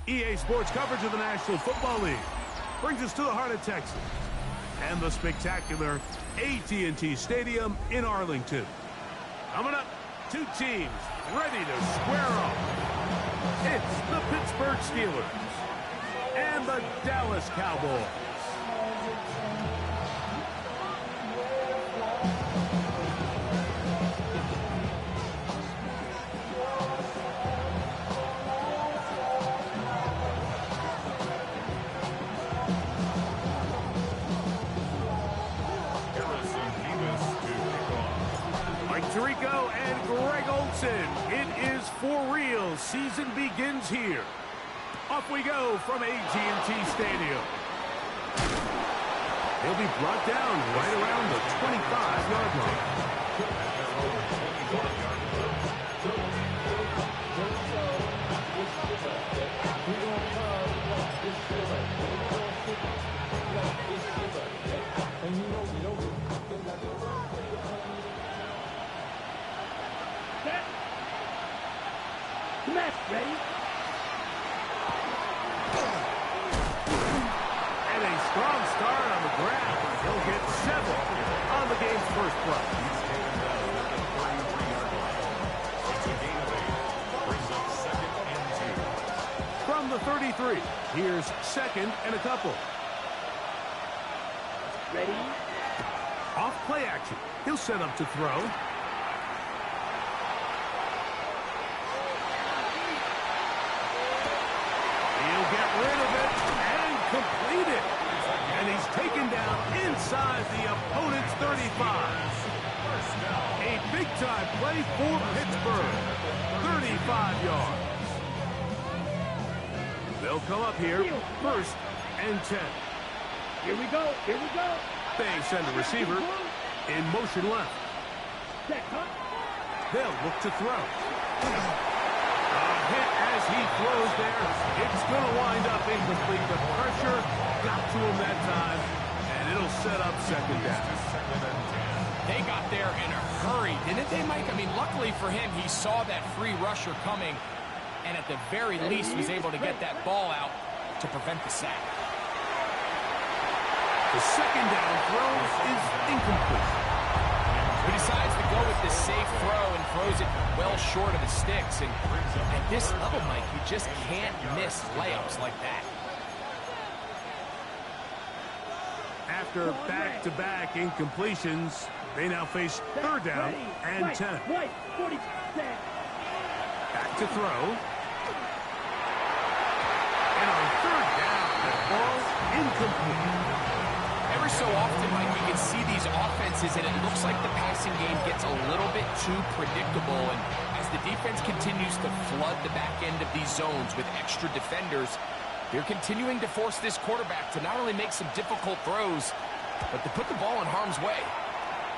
EA Sports coverage of the National Football League brings us to the heart of Texas and the spectacular AT&T Stadium in Arlington. Coming up, two teams ready to square off. It's the Pittsburgh Steelers and the Dallas Cowboys. Tirico and Greg Olsen. It is for real. Season begins here. Off we go from AT&T Stadium. He'll be brought down right around the 25-yard line. Ready? And a strong start on the ground. He'll get 7 on the game's first play. From the 33, here's 2nd and a couple. Ready? Off play action. He'll set up to throw. Get rid of it and complete it. And he's taken down inside the opponent's 35. A big-time play for Pittsburgh. 35 yards. They'll come up here, 1st and 10. Here we go. Here we go. They send a receiver in motion left. They'll look to throw. Hit as he throws there. It's going to wind up incomplete. The pressure got to him that time, and it'll set up 2nd down. They got there in a hurry, didn't they, Mike? I mean, luckily for him, he saw that free rusher coming, and at the very least was able to get that ball out to prevent the sack. The 2nd down throw is incomplete. He decides to go with the safe throw and throws it well short of the sticks. And at this level, Mike, you just can't miss layups like that. After back-to-back incompletions, they now face 3rd down and 10. Back to throw. And on 3rd down, that ball's incomplete. Every so often, Mike, you can see these offenses, and it looks like the passing game gets a little bit too predictable. And as the defense continues to flood the back end of these zones with extra defenders, they're continuing to force this quarterback to not only make some difficult throws, but to put the ball in harm's way.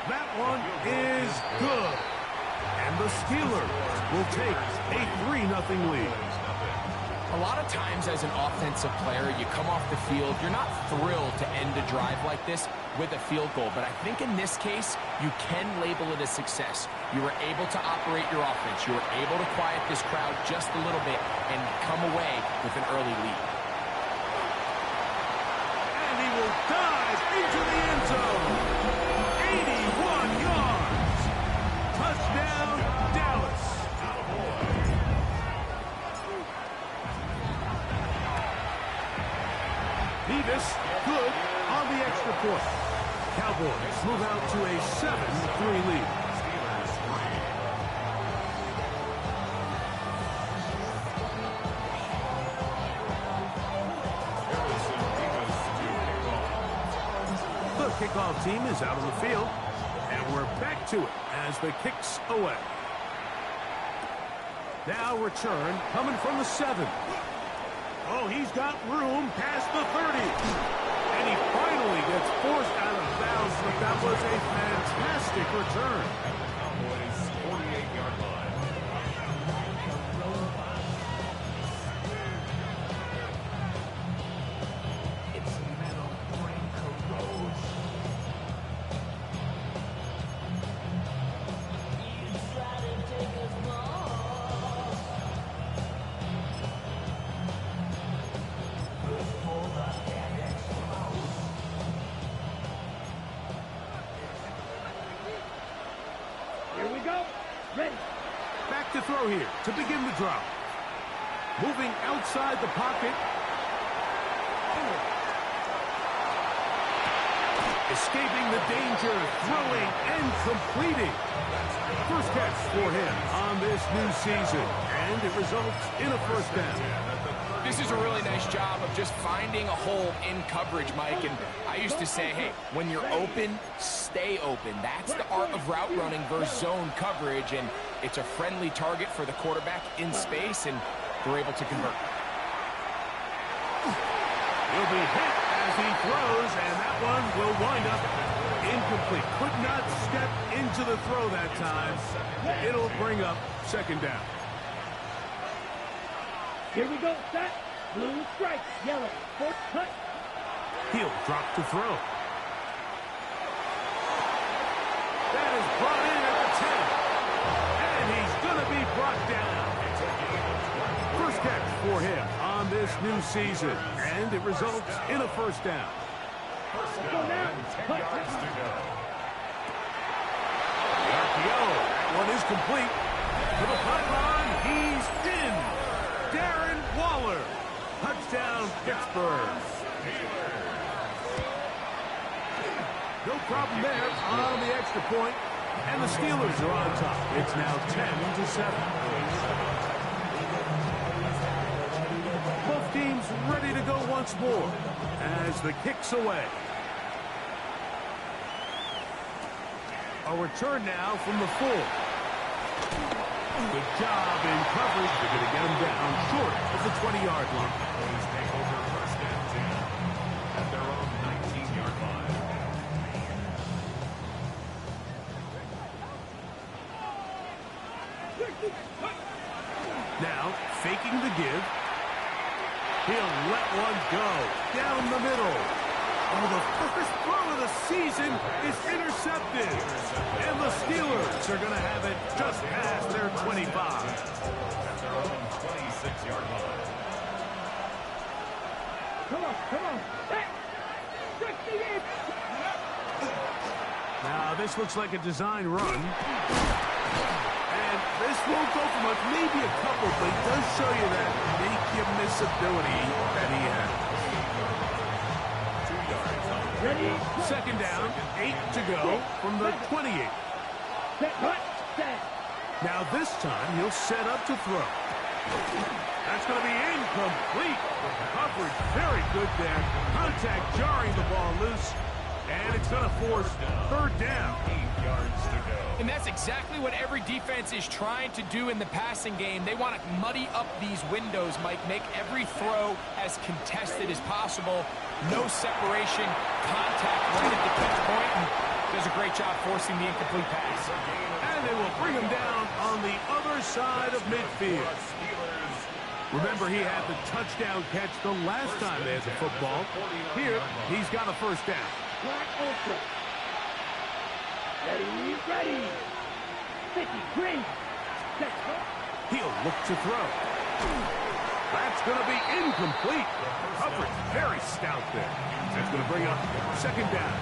That one is good. And the Steelers will take a 3-0 lead. A lot of times as an offensive player, you come off the field, you're not thrilled to end a drive like this with a field goal. But I think in this case, you can label it a success. You were able to operate your offense. You were able to quiet this crowd just a little bit and come away with an early lead. And he will dive into the end zone. 81 yards. Touchdown, Dallas. Davis, good on the extra point. Cowboys move out to a 7-3 lead. The kickoff team is out on the field, and we're back to it as the kick's away. Now return coming from the 7. Oh, he's got room past the 30. And he finally gets forced out of bounds, but that was a fantastic return. At the Cowboys' 48-yard line. It's metal brain corrodes. throw here to begin the drive. Moving outside the pocket. Escaping the danger, throwing and completing. First catch for him on this new season, and it results in a first down. This is a really nice job of just finding a hole in coverage, Mike. And I used to say, hey, when you're open, stay open. That's the art of route running versus zone coverage, and it's a friendly target for the quarterback in space, and they're able to convert. He'll be hit as he throws, and that one will wind up incomplete. Could not step into the throw that time. It'll bring up second down. Here we go, set. Blue strike, yellow, foot cut. He'll drop to throw. That is brought in at the 10. And he's going to be brought down. First catch for him on this new season. And it results in a first down. Let's go now. 10 yards to go. The RPO. That one is complete. To the pylon, he's in. Darren Waller. Touchdown, Pittsburgh. No problem there on the extra point. And the Steelers are on top. It's now 10-7. Both teams ready to go once more as the kick's away. A return now from the 4. Good job in coverage. They're going to get him down short of the 20-yard line. Cowboys take over first and 10 at their own 19-yard line. Now, faking the give. He'll let one go down the middle. Oh, the first throw of the season is intercepted. And the Steelers are going to have it just past their 25. At their own 26-yard line. Come on. Set. Strike the in. Now, this looks like a design run. And this won't go for much, maybe a couple, but it does show you that make-you-miss ability that he has. 2 yards on the Ready. Second down, 8 to go from the 28. Set. Hut. Set. Now this time, he'll set up to throw. That's going to be incomplete. Coverage very good there. Contact jarring the ball loose. And it's going to force third down. 8 yards to go. And that's exactly what every defense is trying to do in the passing game. They want to muddy up these windows, Mike, make every throw as contested as possible. No separation, contact right at the catch point, and does a great job forcing the incomplete pass. And they will bring him down on the other side of midfield. Remember, he had the touchdown catch the last time they had the football. Here, he's got a first down. Black ultra. Ready. 50, green. Set. He'll look to throw. That's going to be incomplete. Coverage very stout there. That's going to bring up second down.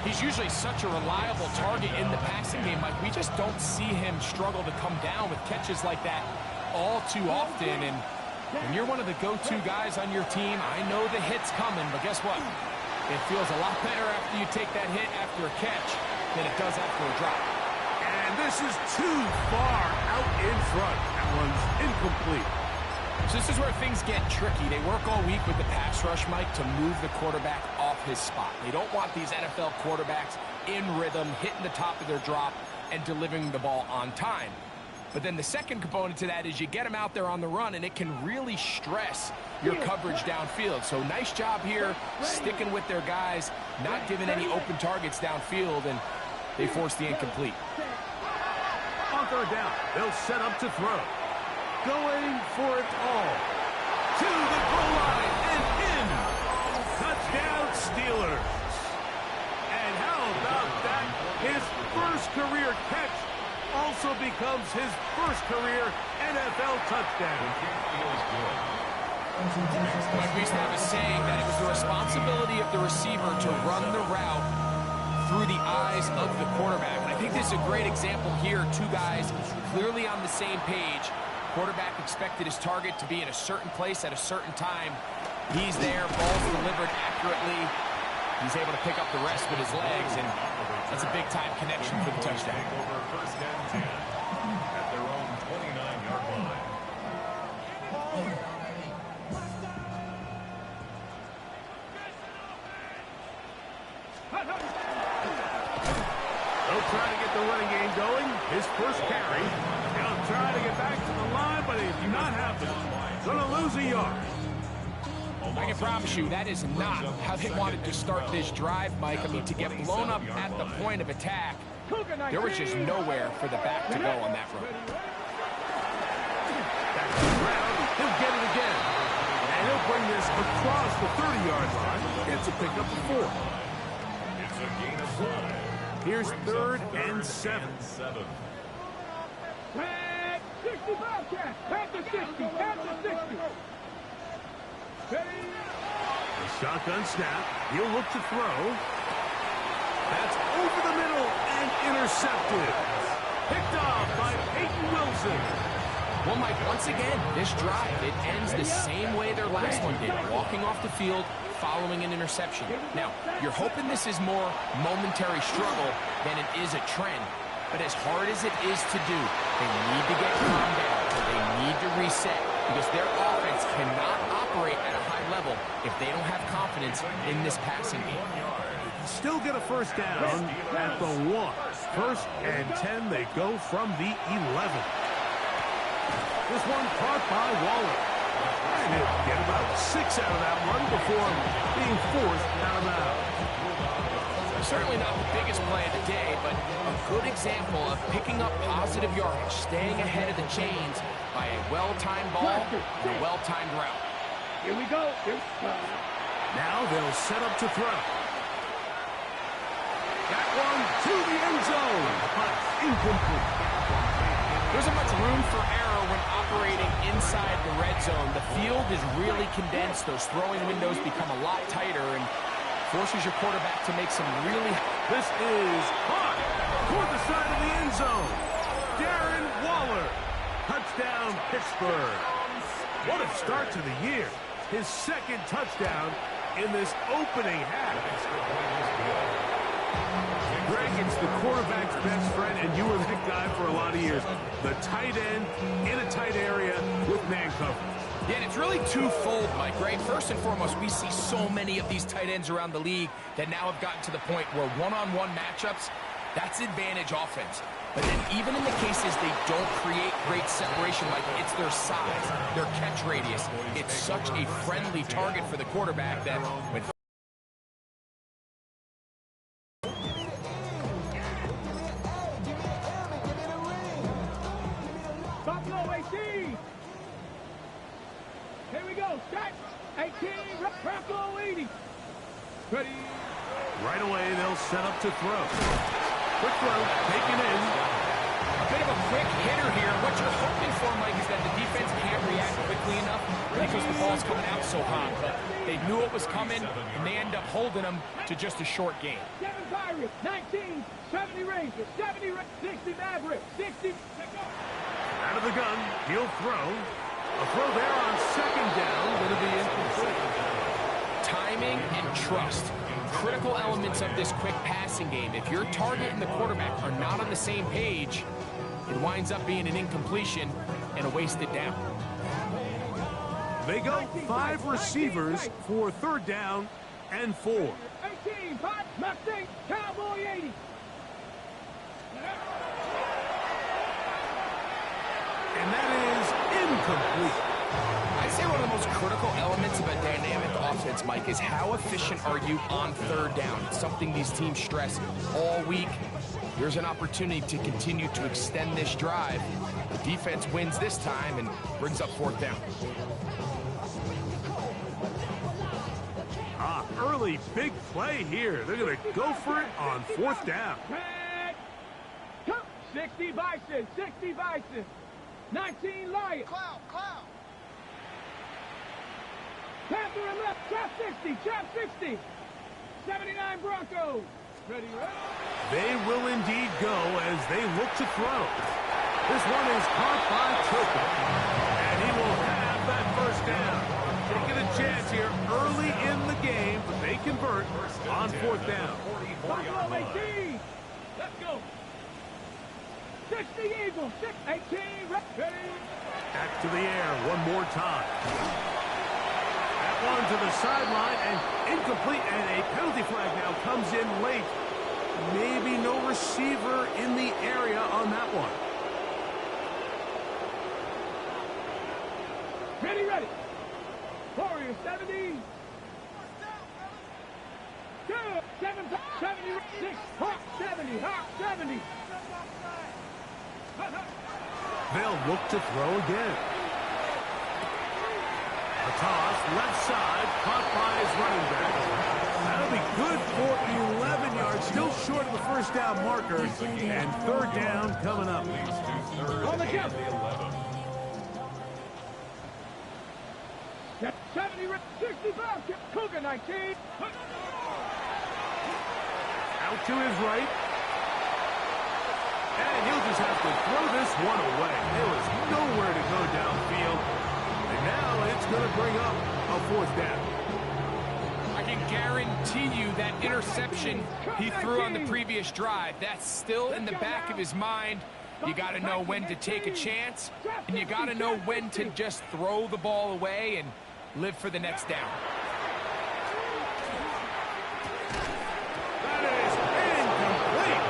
He's usually such a reliable target in the passing game, Mike. We just don't see him struggle to come down with catches like that all too often. And when you're one of the go-to guys on your team, I know the hit's coming, but guess what? It feels a lot better after you take that hit after a catch than it does after a drop. And this is too far out in front. That one's incomplete. So this is where things get tricky. They work all week with the pass rush, Mike, to move the quarterback off his spot. They don't want these NFL quarterbacks in rhythm, hitting the top of their drop, and delivering the ball on time. But then the second component to that is you get them out there on the run, and it can really stress your coverage downfield. So nice job here, sticking with their guys, not giving any open targets downfield, and they force the incomplete. On third down, they'll set up to throw. Going for it all. To the goal line and in. Touchdown, Steelers. And how about that? His first career catch also becomes his first career NFL touchdown. Mike, we used to have a saying that it was the responsibility of the receiver to run the route through the eyes of the quarterback. And I think this is a great example here. Two guys clearly on the same page. Quarterback expected his target to be in a certain place at a certain time. He's there, ball's delivered accurately. He's able to pick up the rest with his legs, and that's a big-time connection for the touchdown. First and 10 at their own 29-yard line. They'll try to get the running game going. His first carry. He'll try to get back to the line, but it's not happening. Going to lose a yard. I can promise you that is not how they wanted to start this drive, Mike. I mean, to get blown up at the point of attack, there was just nowhere for the back to go on that run. Back to the ground. He'll get it again. And he'll bring this across the 30-yard line. Gets a pickup of 4. It's a gain of 5. Here's 3rd and 7. Red 60 Bobcat. At the 60. At the 60. The shotgun snap. He'll look to throw. That's over the middle and intercepted. Picked off by Peyton Wilson. Well, Mike, once again, this drive, it ends the same way their last one did, walking off the field, following an interception. Now, you're hoping this is more momentary struggle than it is a trend. But as hard as it is to do, they need to get calmed down. They need to reset because their offense cannot operate at a high level if they don't have confidence in this passing game. Still get a first down at the 1. 1st and 10, they go from the 11. This one caught by Waller. And he'll get about 6 out of that one before being forced out of bounds. Certainly not the biggest play of the day, but a good example of picking up positive yardage, staying ahead of the chains by a well-timed ball and a well-timed route. Here we go. Now they'll set up to throw. That one to the end zone, but incomplete. There isn't much room for error when operating inside the red zone. The field is really condensed. Those throwing windows become a lot tighter and forces your quarterback to make some really... This is hot toward the side of the end zone. Darren Waller. Touchdown, Pittsburgh. What a start to the year. His 2nd touchdown in this opening half. Greg, it's the quarterback's best friend, and you were that guy for a lot of years. The tight end in a tight area with man coverage. Yeah, and it's really twofold, Mike, right? First and foremost, we see so many of these tight ends around the league that now have gotten to the point where one-on-one matchups, that's advantage offense. But then even in the cases they don't create great separation, like it's their size, their catch radius, it's such a friendly target for the quarterback that when Buffalo 18. Here we go. Set. 18. Buffalo 80. Ready. Right away, they'll set up to throw. Quick throw, taken in. a bit of a quick hitter here. What you're hoping for, Mike, is that the defense can't react quickly enough because the ball's coming out so hot. But they knew it was coming, and they end up holding them to just a short game. 7 Pirates, 19, 70 Rangers, 70, 60 Mavericks, 60. Out of the gun, he'll throw. A throw there on second down, going to be incomplete. Timing and trust, critical elements of this quick passing game. If your target and the quarterback are not on the same page, it winds up being an incompletion and a wasted down. They go 5 receivers for third down and 4. 18, 5, Mustang, Cowboy 80. And that is incomplete. I'd say one of the most critical elements of a dynamic offense, Mike, is how efficient are you on third down. It's something these teams stress all week. Here's an opportunity to continue to extend this drive. The defense wins this time and brings up fourth down. Early big play here. They're going to go for it on fourth down. 60 Bison, 60 Bison, 19 Lions. Cloud. Panther and left, trap 60, 79 Broncos. Ready, ready. They will indeed go as they look to throw. This one is caught by Tucker. And he will have that first down. Taking a chance here early in the game, but they convert on fourth down. Buffalo 18. Let's go. 60 Eagles. 18. Ready. Back to the air one more time. That one to the sideline and incomplete, and a penalty flag now comes in late. Maybe no receiver in the area on that one. Ready, ready. Warriors 70. 2, 7, 76, Hawk 70, Hawk 70. They'll look to throw again. A toss, left side, caught by his running back. That'll be good for 11 yards, still short of the first down marker, and third down coming up. On the jump. 70, 65, Cougar 19. Out to his right. And he'll just have to throw this one away. There was nowhere to go downfield. And now it's going to bring up a fourth down. I can guarantee you that interception he threw on the previous drive, that's still in the back of his mind. You got to know when to take a chance, and you got to know when to just throw the ball away and live for the next down. That is incomplete.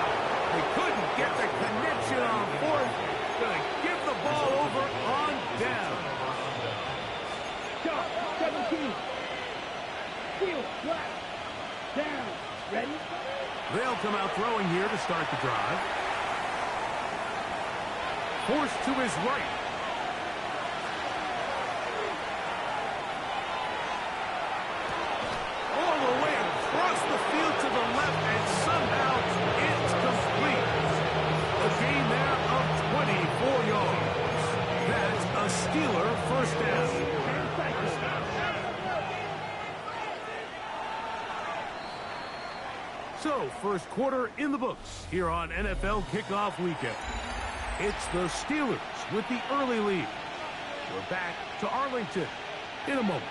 They couldn't get the connection on fourth. Going to give the ball over on down. 17. Field, flat. Down. Ready? They'll come out throwing here to start the drive. Forced to his right. All the way across the field to the left, and somehow it's complete. A gain there of 24 yards. That's a Steeler first down. So, first quarter in the books here on NFL Kickoff Weekend. It's the Steelers with the early lead. We're back to Arlington in a moment.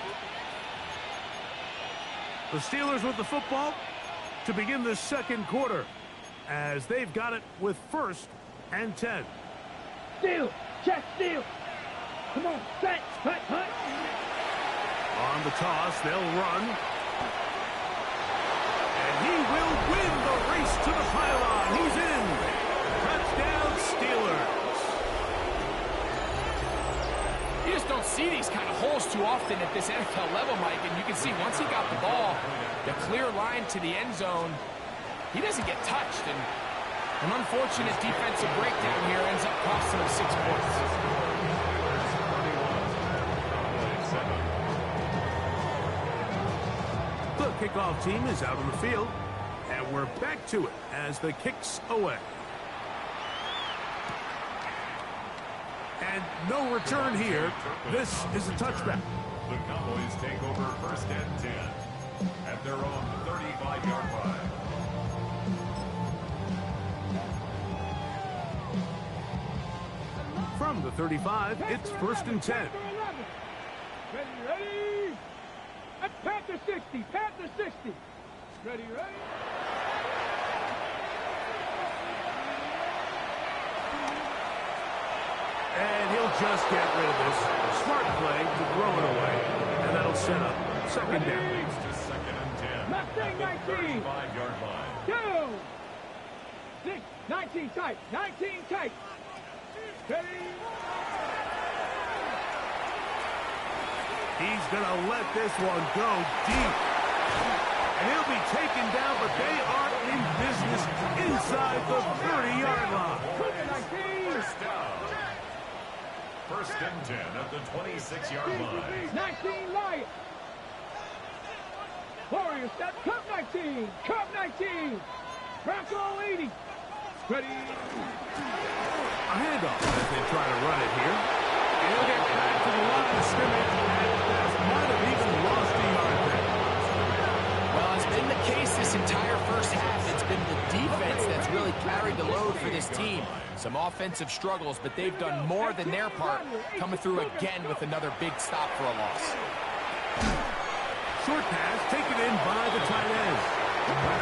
The Steelers with the football to begin the second quarter as they've got it with 1st and 10. Steal. Check steal. Come on. Set. Hut, hut. On the toss, they'll run. And he will win the race to the pylon. He's in. Touchdown, Steelers. You just don't see these kind of holes too often at this NFL level, Mike, and you can see once he got the ball, the clear line to the end zone, he doesn't get touched, and an unfortunate defensive breakdown here ends up costing him 6 points. The kickoff team is out on the field, and we're back to it as the kick's away. And no return here. This is a touchback. The Cowboys take over 1st and 10 at their own 35-yard line. From the 35, it's 1st and 10. Ready, ready. At Panther 60. Panther 60. Ready, ready. And he'll just get rid of this. Smart play to throw it away. And that'll set up 2nd down. It's to 2nd and 10 Mustang at the 19. 35-yard line. 2. 6. 19 tight. 19 tight. Ready. He's going to let this one go deep. And he'll be taken down, but they are in business inside the 30-yard line. 1st down. 1st and 10 at the 26-yard line. 19 Lions. Warriors set. Cup 19. Cup 19. Bronco 80. Ready. A handoff as they try to run it here. And he'll get back to the line of scrimmage, and that might have even lost a yard there. Well, it's been the case this entire first half. It's been carried the load for this team. Some offensive struggles, but they've done more than their part, coming through again with another big stop for a loss. Short pass taken in by the tight end.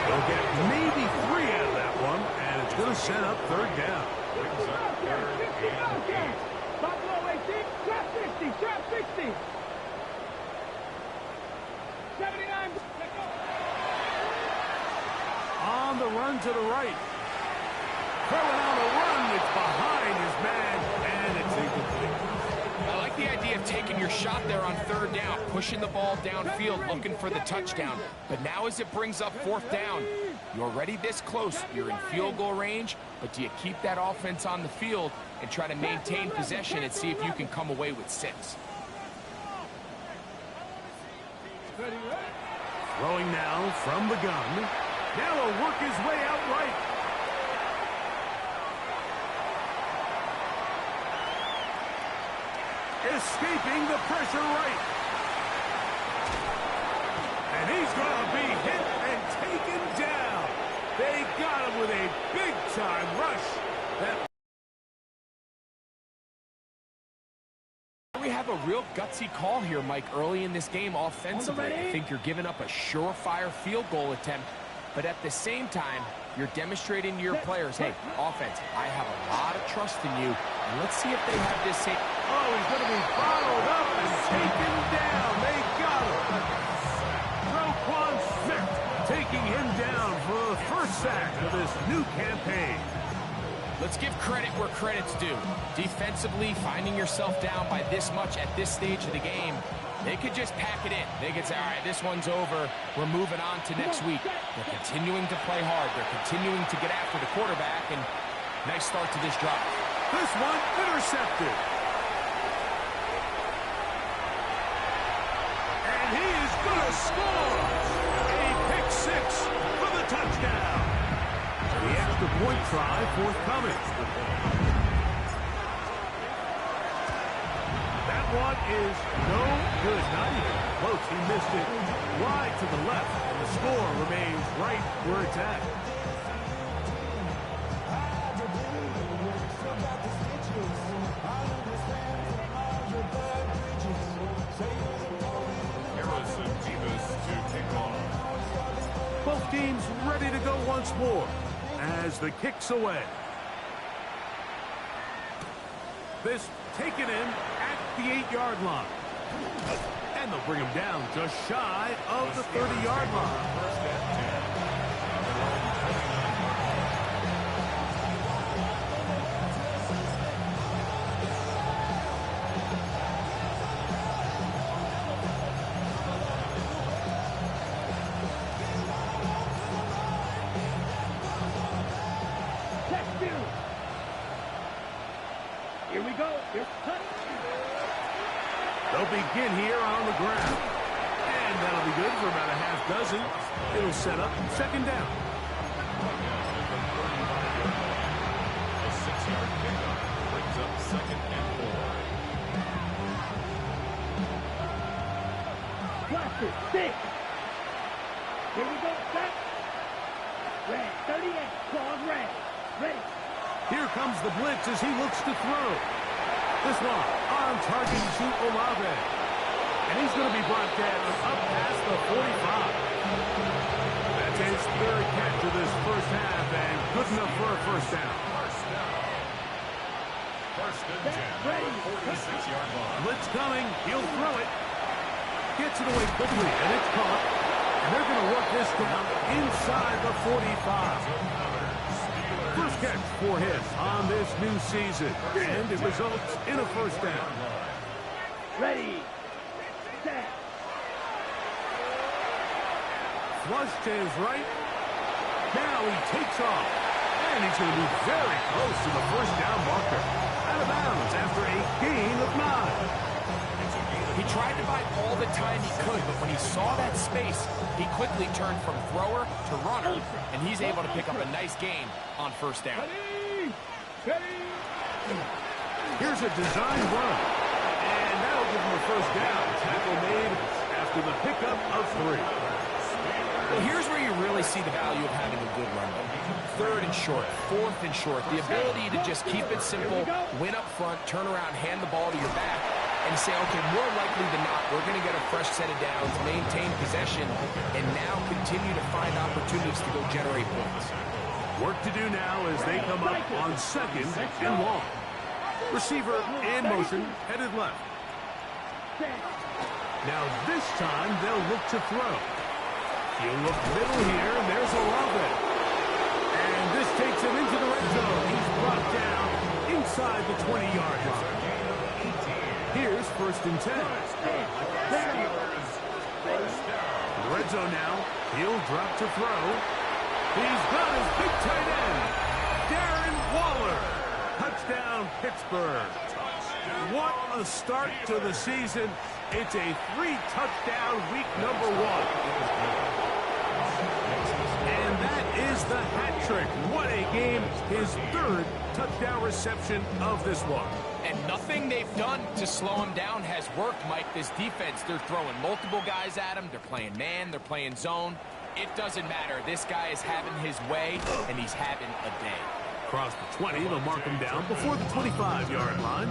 They'll get maybe 3 out of that one, and it's going to set up third down. Buffalo 18, trap 50, trap 60. 79. On the run to the right. Throwing on the run, it's behind his man, and it's incomplete. I like the idea of taking your shot there on third down, pushing the ball downfield, looking for the touchdown. But now as it brings up fourth down, you're already this close. You're in field goal range, but do you keep that offense on the field and try to maintain possession and see if you can come away with 6? Throwing now from the gun. Now he'll work his way out right. Escaping the pressure right. And he's going to be hit and taken down. They got him with a big-time rush. We have a real gutsy call here, Mike, early in this game offensively. I think you're giving up a surefire field goal attempt, but at the same time, you're demonstrating to your players, hey, offense, I have a lot of trust in you, and let's see if they have this same... Oh, he's going to be bottled up and taken down. They got him. Roquan Smith taking him down for the first sack of this new campaign. Let's give credit where credit's due. Defensively, finding yourself down by this much at this stage of the game, they could just pack it in. They could say, all right, this one's over. We're moving on to next week. They're continuing to play hard. They're continuing to get after the quarterback, and nice start to this drive. This one intercepted. And he is going to score. A pick 6 for the touchdown. The extra point try forthcoming. That one is no good. Not even close. He missed it wide to the left, and the score remains right where it's at. Both teams ready to go once more as the kick's away. This taken in at the 8-yard line. And they'll bring him down just shy of the 30-yard line. Here we go. Here's cut. They'll begin here on the ground. And that'll be good for about a half dozen. It'll set up second down. A 6-yard pickup brings up 2nd and 4. Blast it. 6. Here we go. Set. Red. 38. Claws red. Ready. Here comes the blitz as he looks to throw. This one on target to Olave. And he's going to be brought down up past the 45. That's his 3rd catch of this first half, and good enough for a first down. First and 10 at the 46-yard line. Blitz coming. He'll throw it. Gets it away quickly, and it's caught. And they're going to work this down inside the 45. First catch for him on this new season, and it results in a first down. Ready. Set. Flush to his right. Now he takes off, and he's going to be very close to the first down marker. Out of bounds after a gain of 9. He tried to buy all the time he could, but when he saw that space, he quickly turned from thrower to runner, and he's able to pick up a nice gain on first down. Ready. Ready. Here's a design run, and that'll give him a first down. Tackle made after the pickup of 3. Well, here's where you really see the value of having a good run. Third and short, fourth and short, the ability to just keep it simple, win up front, turn around, hand the ball to your back, and say, okay, more likely than not, we're going to get a fresh set of downs, maintain possession, and now continue to find opportunities to go generate points. Work to do now as they come up on 2nd and long. Receiver in motion, headed left. Now this time they'll look to throw. He'll look middle here, and there's Olave. And this takes him into the red zone. He's brought down inside the 20-yard line. Here's 1st and 10. Red zone now. He'll drop to throw. He's got his big tight end, Darren Waller. Touchdown, Pittsburgh. What a start to the season. It's a 3-touchdown week number 1. And that is the hat trick. What a game. His 3rd touchdown reception of this one. And nothing they've done to slow him down has worked, Mike. This defense, they're throwing multiple guys at him. They're playing man. They're playing zone. It doesn't matter. This guy is having his way, and he's having a day. Across the 20, they'll mark him down before the 25-yard line.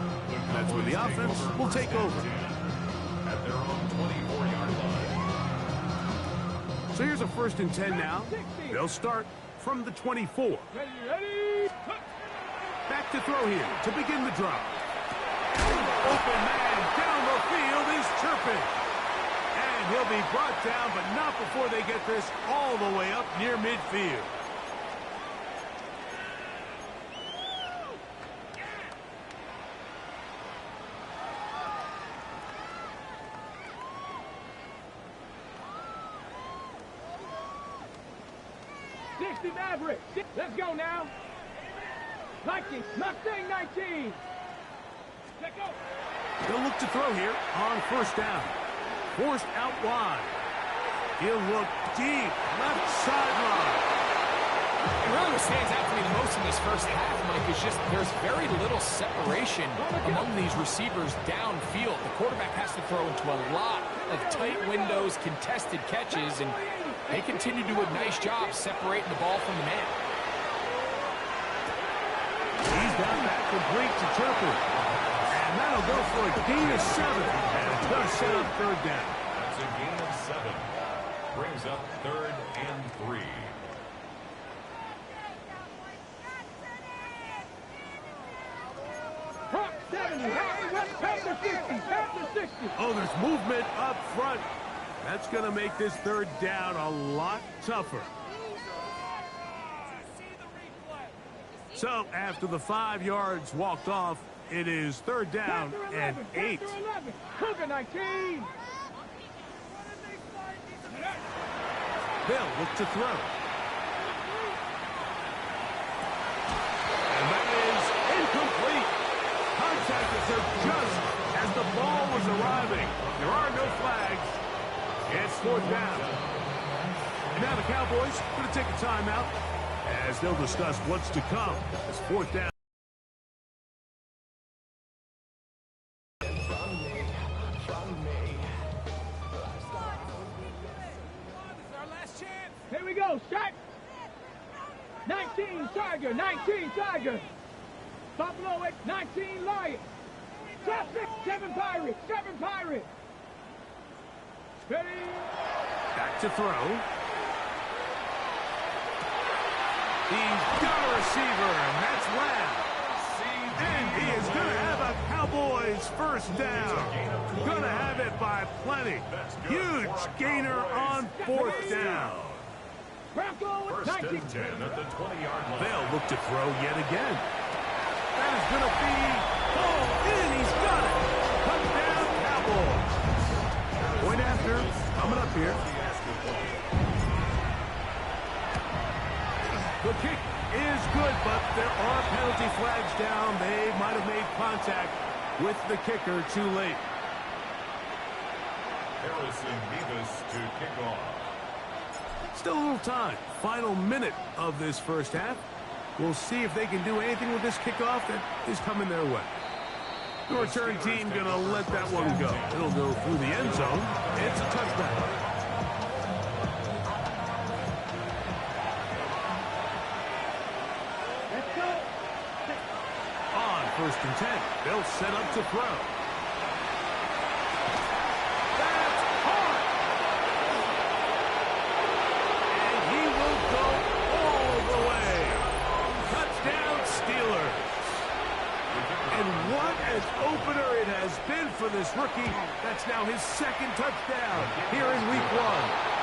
That's where the offense will take over. At their own 24-yard line. So here's a 1st and 10 now. They'll start from the 24. Back to throw here to begin the drop. Open man down the field. He's chirping. And he'll be brought down, but not before they get this all the way up near midfield. Maverick, let's go now. 19, Mustang 19. Let's go. They'll look to throw here on 1st down. Forced out wide. He'll look deep, left sideline. Really what stands out to me the most in this first half, Mike, is just there's very little separation among these receivers downfield. The quarterback has to throw into a lot of tight windows, contested catches, and they continue to do a nice job separating the ball from the man. He's got that complete to Turpin. And that'll go for a gain of 7. And it's going to set up 3rd down. That's a gain of 7. Brings up 3rd and 3. Hawk 70, Panther 60, Panther 60. Oh, there's movement up front. That's going to make this 3rd down a lot tougher. So, after the 5 yards walked off, it is 3rd down and 8. Cougar 19. They'll look to throw. And that is incomplete. Contact occurred just as the ball was arriving. There are no flags. It's 4th down. And now the Cowboys are going to take a timeout as they'll discuss what's to come. It's 4th down. Here we go, shot. 19 Tiger, 19 Tiger. Buffalo at 19 Lions. Traffic, 7 Pirates, 7 Pirates. Ready? Back to throw. He's got a receiver, and that's Lamb. And he is going to have a Cowboys 1st down. Going to have it by plenty. Huge gainer on 4th down. 1st and 10 at the 20-yard line. They'll look to throw yet again. That is going to be ball in. He's got it. Touchdown, Cowboys. Point after coming up here. The kick is good, but there are penalty flags down. They might have made contact with the kicker too late. Harrison Beavis to kick off. Still a little time. Final minute of this first half. We'll see if they can do anything with this kickoff that is coming their way. The return team going to let that one go. It'll go through the end zone. It's a touchdown. first and 10. They'll set up to throw. That's hard. And he will go all the way. Touchdown, Steelers. And what an opener it has been for this rookie. That's now his second touchdown here in week 1.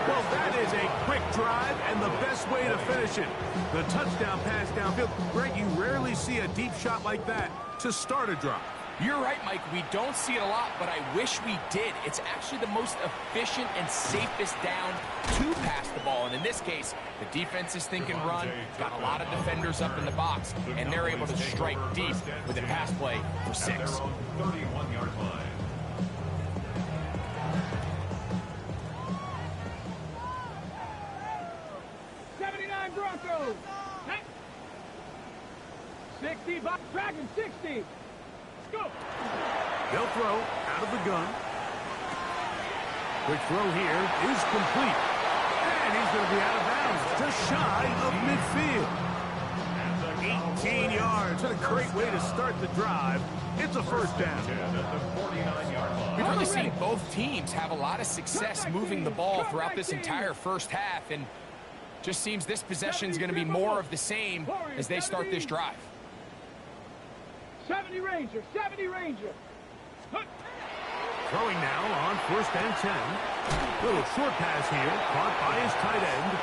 Well, that is a quick drive and the best way to finish it. The touchdown pass downfield. Greg, you rarely see a deep shot like that to start a drive. You're right, Mike. We don't see it a lot, but I wish we did. It's actually the most efficient and safest down to pass the ball. And in this case, the defense is thinking run, got a lot of defenders up in the box, and they're able to strike deep with a pass play for 6. 31-yard line. Broncos. 60 by Dragon 60. Let's go. They'll throw out of the gun. Quick throw here is complete. And he's going to be out of bounds, just shy of midfield. 18 yards. What a great way to start the drive. It's a first down. We've really seen both teams have a lot of success moving the ball throughout this entire first half, and just seems this possession is going to be more of the same as they start this drive. 70 Ranger, 70 Ranger. Throwing now on first and 10. Little short pass here, caught by his tight end.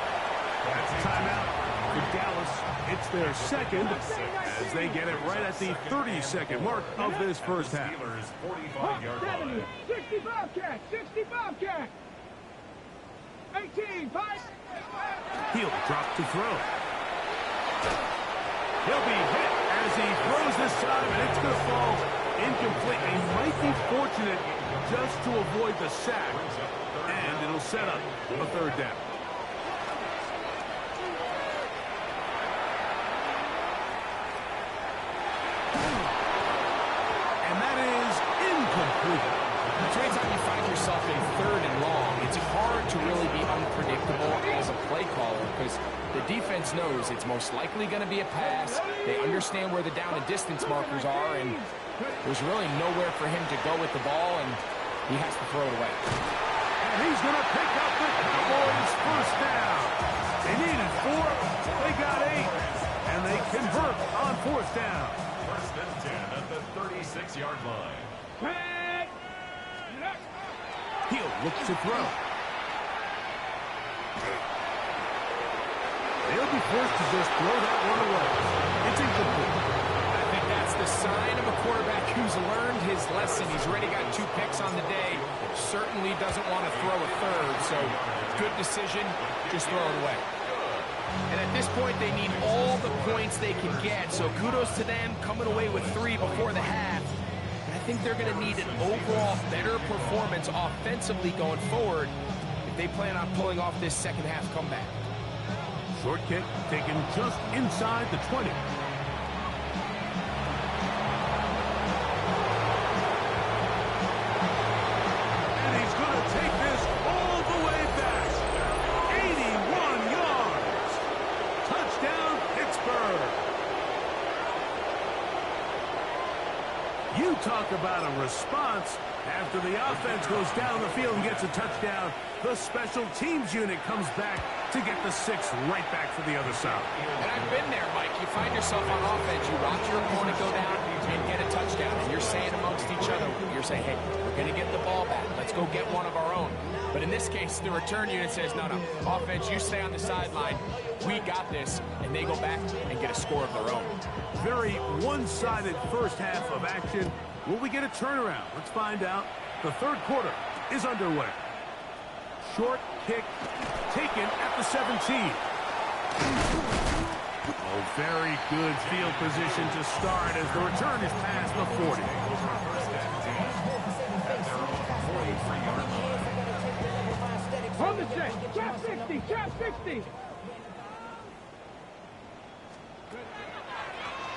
That's a timeout for Dallas. It's their second as they get it right at the 30-second mark of this first half. 70, 65 catch, 65 catch. 18, 5. He'll drop to throw. He'll be hit as he throws this time, and it's going to fall incomplete. He might be fortunate just to avoid the sack, and it'll set up a third down. And that is incomplete. So anytime you find yourself in 3rd and long, it's hard to really be unpredictable as a play caller because the defense knows it's most likely going to be a pass. They understand where the down and distance markers are, and there's really nowhere for him to go with the ball, and he has to throw it away. And he's going to pick up the Cowboys' first down. They needed 4, they got 8, and they convert on 4th down. First and 10 at the 36-yard line. He'll look to throw. They'll be forced to just throw that one away. It's incomplete. I think that's the sign of a quarterback who's learned his lesson. He's already got 2 picks on the day. Certainly doesn't want to throw a third, so good decision. Just throw it away. And at this point, they need all the points they can get, so kudos to them coming away with 3 before the half. I think they're going to need an overall better performance offensively going forward if they plan on pulling off this second half comeback. Short kick taken just inside the 20. And he's going to take this all the way back. 81 yards. Touchdown, Pittsburgh. You talk about a response. After the offense goes down the field and gets a touchdown, the special teams unit comes back to get the 6 right back for the other side. And I've been there, Mike. You find yourself on offense, you watch your opponent go down and get a touchdown, and you're saying amongst each other, you're saying, hey, we're going to get the ball back. Let's go get one of our own. But in this case, the return unit says, no, offense, you stay on the sideline. We got this, and they go back and get a score of their own. Very one-sided first half of action. Will we get a turnaround? Let's find out. The third quarter is underway. Short kick taken at the 17. Oh, very good field position to start as the return is past the 40. On the set, trap 60, trap 60.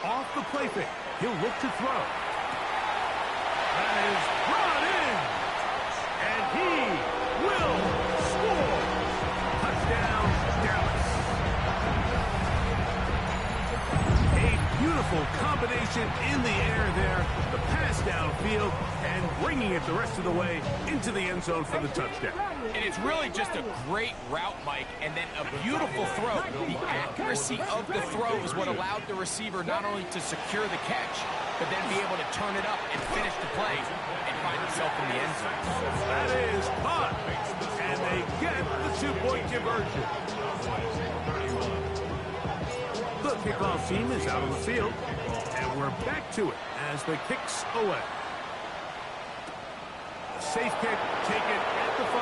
Off the play fake. He'll look to throw. That is brought in. And he will score. Touchdown, Dallas. A winging it the rest of the way into the end zone for the touchdown. And it's really just a great route, Mike, and then a beautiful throw. The accuracy of the throw is what allowed the receiver not only to secure the catch, but then be able to turn it up and finish the play and find himself in the end zone. That is caught, and they get the two-point conversion. The kickoff team is out on the field, and we're back to it as the kick's away. Safe kick taken at the 5.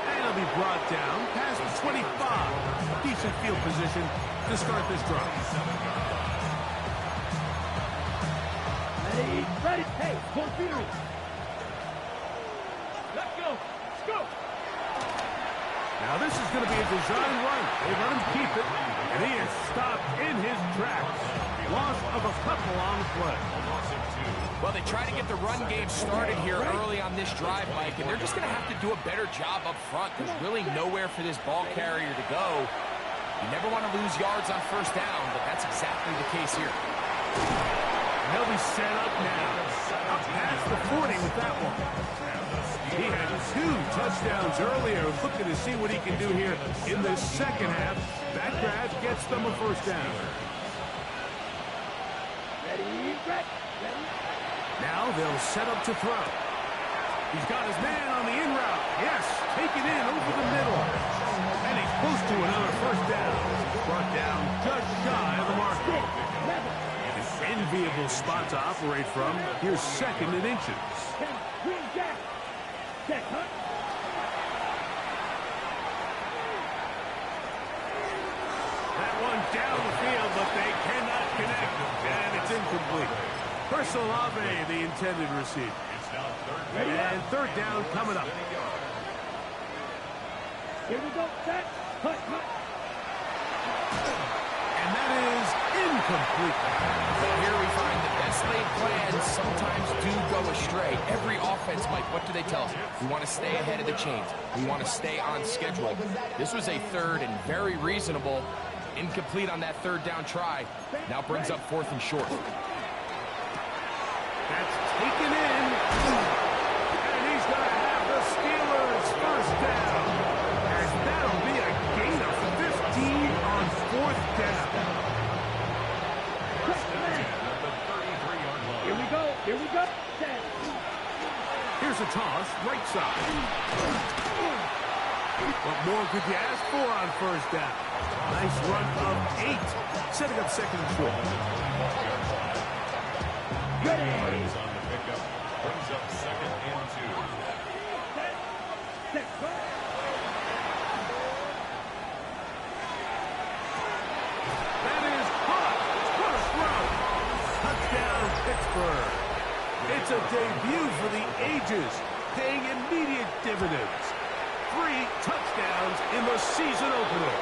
And it'll be brought down past the 25. Decent field position to start this drive. Ready. Hey, full feet. Let's go. Let's go. Now this is going to be a design run. They let him keep it, and he is stopped in his tracks. Loss of a couple on the play. Well, they try to get the run game started here early on this drive, Mike, and they're just going to have to do a better job up front. There's really nowhere for this ball carrier to go. You never want to lose yards on first down, but that's exactly the case here. He'll be set up now. Up past the 40 with that one. He had 2 touchdowns earlier. Looking to see what he can do here in the second half. That grab gets them a first down. Ready. Now they'll set up to throw. He's got his man on the in route. Yes, taken in over the middle. And he's close to another first down. Brought down just shy of the mark. An enviable spot to operate from. Here's second and inches. That one down the field, but they cannot connect. And it's incomplete. Personal Ave, the intended receiver. And third down coming up. Here we go. Set. Hut. And that is incomplete. Well, here we find the best laid plans sometimes do go astray. Every offense, Mike, what do they tell us? We want to stay ahead of the chains. We want to stay on schedule. This was a third and very reasonable. Incomplete on that third down try. Now brings up fourth and short. That's taken in. And he's going to have the Steelers first down. And that'll be a gain of 15 on fourth down. Here we go. Set. Here's a toss, right side. What more could you ask for on first down? Nice run of 8. Setting up second and short. Martin's on the pickup. Brings up second and 2. That is caught. What a throw. Touchdown, Pittsburgh. It's a debut for the ages, paying immediate dividends. 3 touchdowns in the season opener.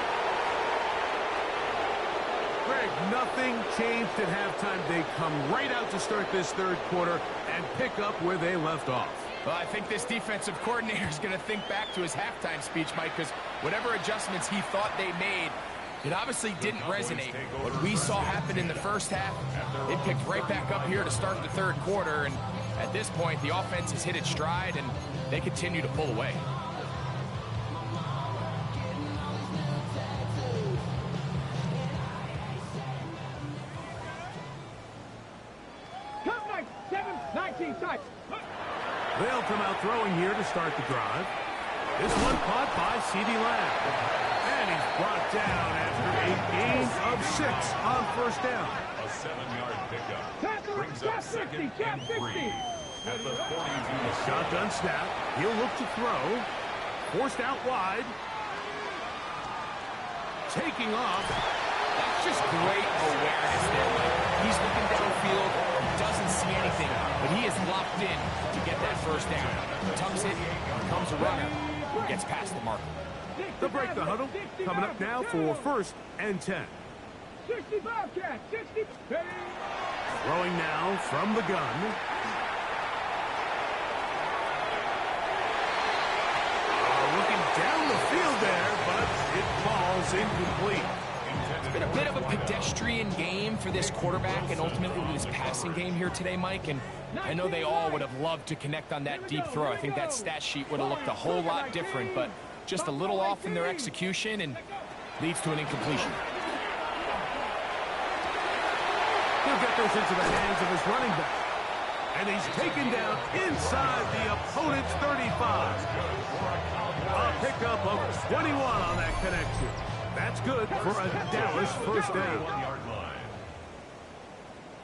Greg, nothing changed at halftime. They come right out to start this third quarter and pick up where they left off. Well, I think this defensive coordinator is going to think back to his halftime speech, Mike, because whatever adjustments he thought they made, it obviously didn't resonate. What we saw happen in the first half, it picked right back up here to start the third quarter, and at this point, the offense has hit its stride, and they continue to pull away. They'll come out throwing here to start the drive. This one caught by C.D. Lamb. And he's brought down after a gain of 6 on first down. A 7-yard pickup. Brings up second and 3. At the 42. Shotgun snap. He'll look to throw. Forced out wide. Taking off. That's just great awareness there, Mike. He's looking downfield. He doesn't see anything, but he is locked in to get that first down. Tucks it, becomes a runner, and gets past the marker. They'll break the huddle. Coming up now for first and 10. 65 cat, 60. Throwing now from the gun. Looking down the field there, but it falls incomplete. It's been a bit of a pedestrian pedestrian game for this quarterback and ultimately this passing game here today, Mike. And I know they all would have loved to connect on that deep throw. I think that stat sheet would have looked a whole lot different, but just a little off in their execution and leads to an incompletion. He'll get this into the hands of his running back. And he's taken down inside the opponent's 35. A pickup of 21 on that connection. That's good for a Dallas first down.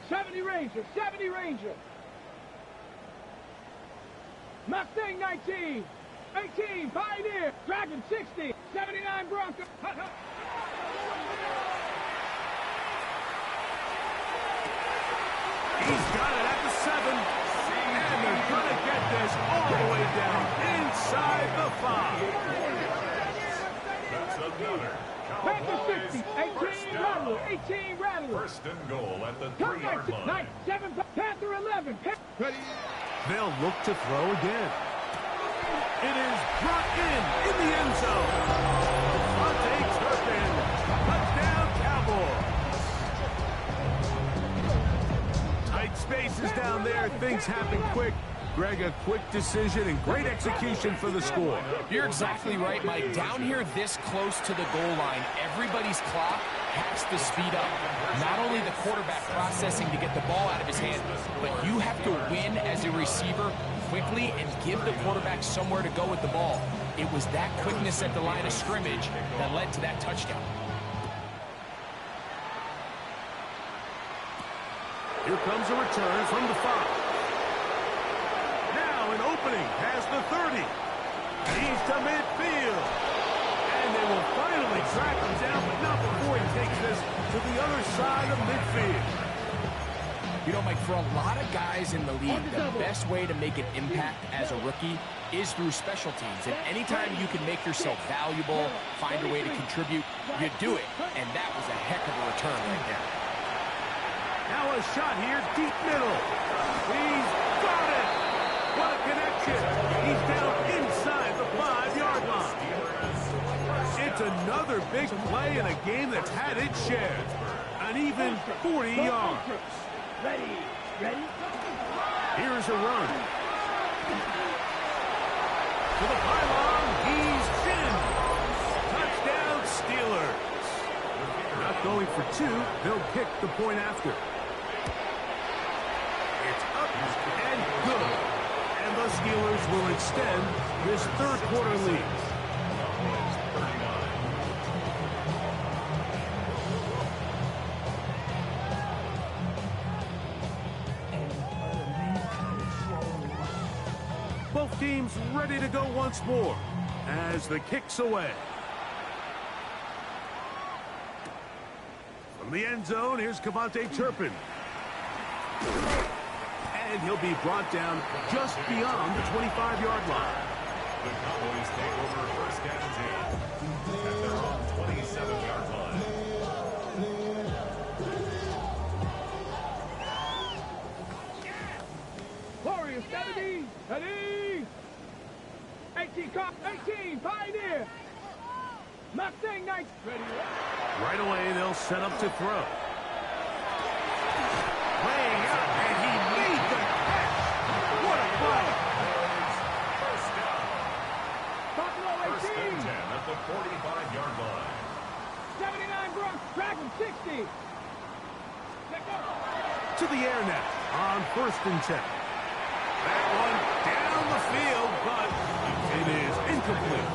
70 Ranger, 70 Ranger. Mustang 19, 18 Pioneer, Dragon 60, 79 Bronco. He's got it at the 7. And they're going to get this all the way down inside the 5. That's another Panther Cowboys 60, first 18 down. Rattler, 18 Rattler. First and goal at the Come 3-yard back, line. 7, Panther 11. They'll look to throw again. It is brought in the end zone. Devontae Turpin. Touchdown, Cowboys. Tight spaces down there. Things happen quick. Greg, a quick decision and great execution for the score. You're exactly right, Mike. Down here this close to the goal line, everybody's clock has to speed up. Not only the quarterback processing to get the ball out of his hand, but you have to win as a receiver quickly and give the quarterback somewhere to go with the ball. It was that quickness at the line of scrimmage that led to that touchdown. Here comes a return from the 5. Now an opening past the 30. He's to midfield. And they will finally track him down, but not before he takes this to the other side of midfield. You know, Mike, for a lot of guys in the league, the best way to make an impact as a rookie is through special teams. And anytime you can make yourself valuable, find a way to contribute, you do it. And that was a heck of a return right there. Now a shot here, deep middle. He's got it. What a connection. He's down inside the 5-yard line. It's another big play in a game that's had its share. An even 40 yards. Ready. Here's a run. To the pylon, he's in. Touchdown, Steelers. Not going for 2, they'll kick the point after. It's up and good. And the Steelers will extend this third-quarter lead. Both teams ready to go once more as the kick's away. From the end zone, here's Devontae Turpin. And he'll be brought down just beyond the 25-yard line. The Cowboys take over first and 10 at their own 27-yard line. Warriors 70, 18 Cop, 18 Pioneer. Mustang 9. Ready. Right away, they'll set up to throw. Laying out, and he made the catch. What a play. First down. Buffalo First 18. and 10 at the 45-yard line. 79 Bronx, Dragon 60. To the air now on first and 10. That one down the field, but it is incomplete.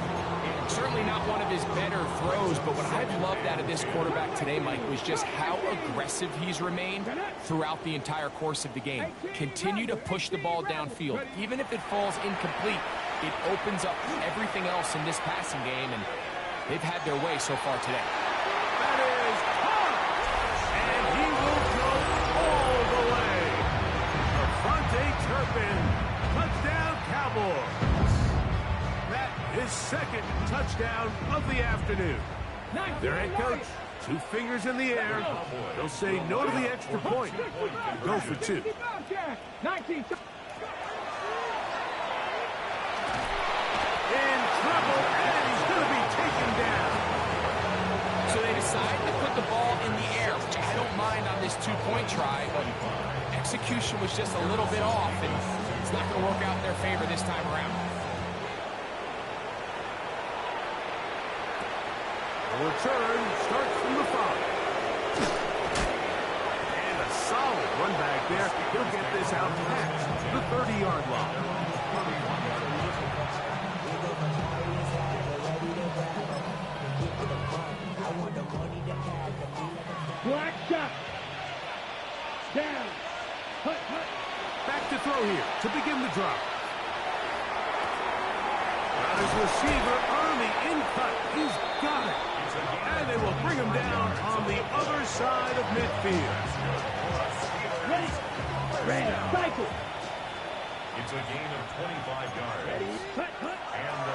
Certainly not one of his better throws, but what I've loved out of this quarterback today, Mike, was just how aggressive he's remained throughout the entire course of the game. Continue to push the ball downfield. Even if it falls incomplete, it opens up everything else in this passing game, and they've had their way so far today. That is caught, and he will go all the way. Devontae Turpin, touchdown Cowboys. That is second touchdown of the afternoon. Their head coach, 2 fingers in the air. They'll say no to the extra point. Go for 2. 19. In trouble, and he's going to be taken down. So they decide to put the ball in the air, which this two-point try, but execution was just a little bit off, and it's not going to work out in their favor this time around. The return starts from the 5. And a solid run back there. He'll get this out past the 30-yard line. Black shot. Down. Hut, hut. Back to throw here to begin the drop. Got his receiver on the in cut. He's got it. And they will bring him down on the other side of midfield. Ready. Ready. Cycle. It's a gain of 25 yards. Ready. Hut, hut.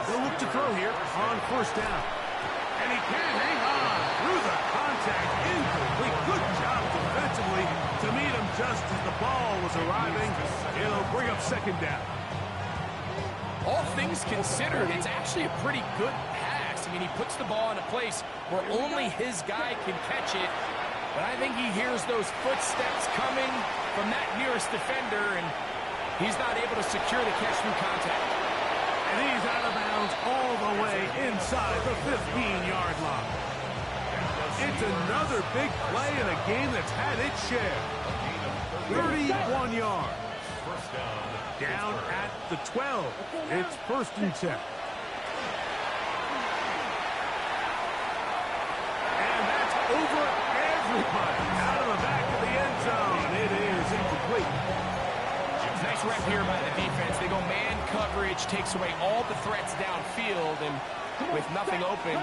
They'll look to throw here on first down. And he can't hang on through the contact. Incomplete. Good job defensively to meet him just as the ball was arriving. It'll bring up second down. All things considered, it's actually a pretty good pass. I mean, he puts the ball in a place where only his guy can catch it. But I think he hears those footsteps coming from that nearest defender, and he's not able to secure the catch through contact. And he's out of bounds all the way inside the 15-yard line. It's another big play in a game that's had its share. 31 yards. Down at the 12. It's first and 10. And that's over everybody. Out of the back of the end zone. It is incomplete. Nice rep here by the defense. They go man coverage, takes away all the threats downfield, and with nothing open,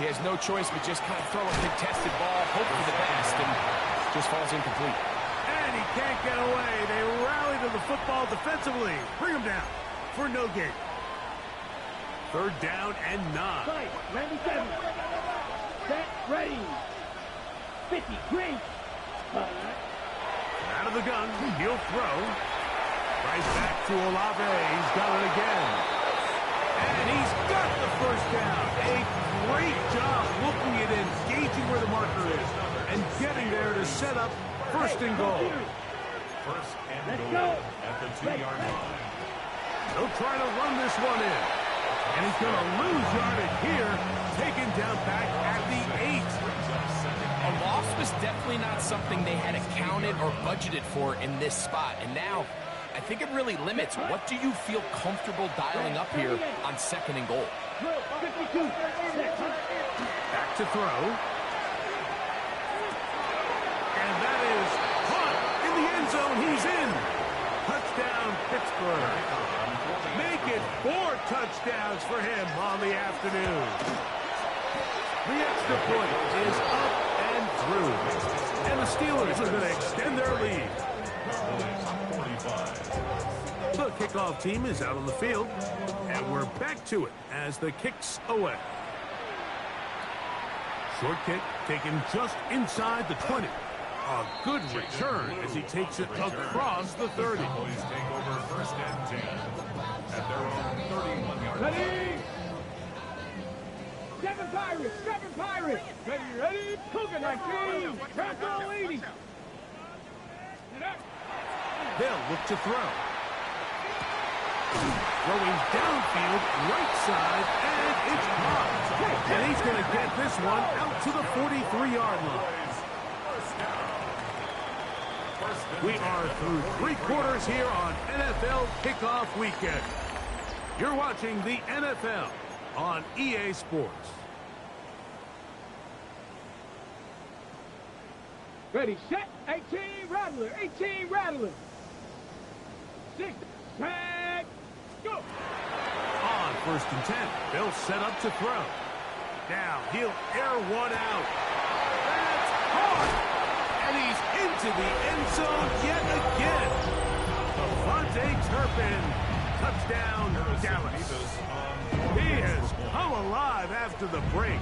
he has no choice but just kind of throw a contested ball, hope for the best, and just falls incomplete. And he can't get away. They rally to the football defensively. Bring him down for no gain. Third down and 9. Fight. 97. Set. Ready. 50. Green. Out of the gun. He'll throw. Right back to Olave. He's got it again. And he's got the first down. A great job looking at it, gauging where the marker is, and getting there to set up first and goal. First and goal at the 2-yard line. They'll try to run this one in. And he's going to lose yardage here, taken down back at the 8. A loss was definitely not something they had accounted or budgeted for in this spot. And now, I think it really limits what do you feel comfortable dialing up here on second and goal. 52. Back to throw. And that is caught in the end zone. He's in. Touchdown, Pittsburgh. Make it 4 touchdowns for him on the afternoon. The extra point is up and through. And the Steelers are going to extend their lead. The kickoff team is out on the field, and we're back to it as the kick's away. Short kick taken just inside the 20. A good return as he takes it across the 30. Cowboys take over first and 10 at their own 31-yard line. Ready. 7 Pirates. 7 Pirates. Ready, ready. Cougar 19. Bronco 80. They'll look to throw. Throwing downfield, right side, and it's caught. And he's going to get this one out to the 43-yard line. We are through 3 quarters here on NFL Kickoff Weekend. You're watching the NFL on EA Sports. Ready, set. 18 Rattler. 18 Rattler. 6 tag. Go. On first and 10, they'll set up to throw. Now he'll air one out. That's caught. And he's into the end zone yet again. Devontae Turpin. Touchdown, Dallas. He has come alive after the break.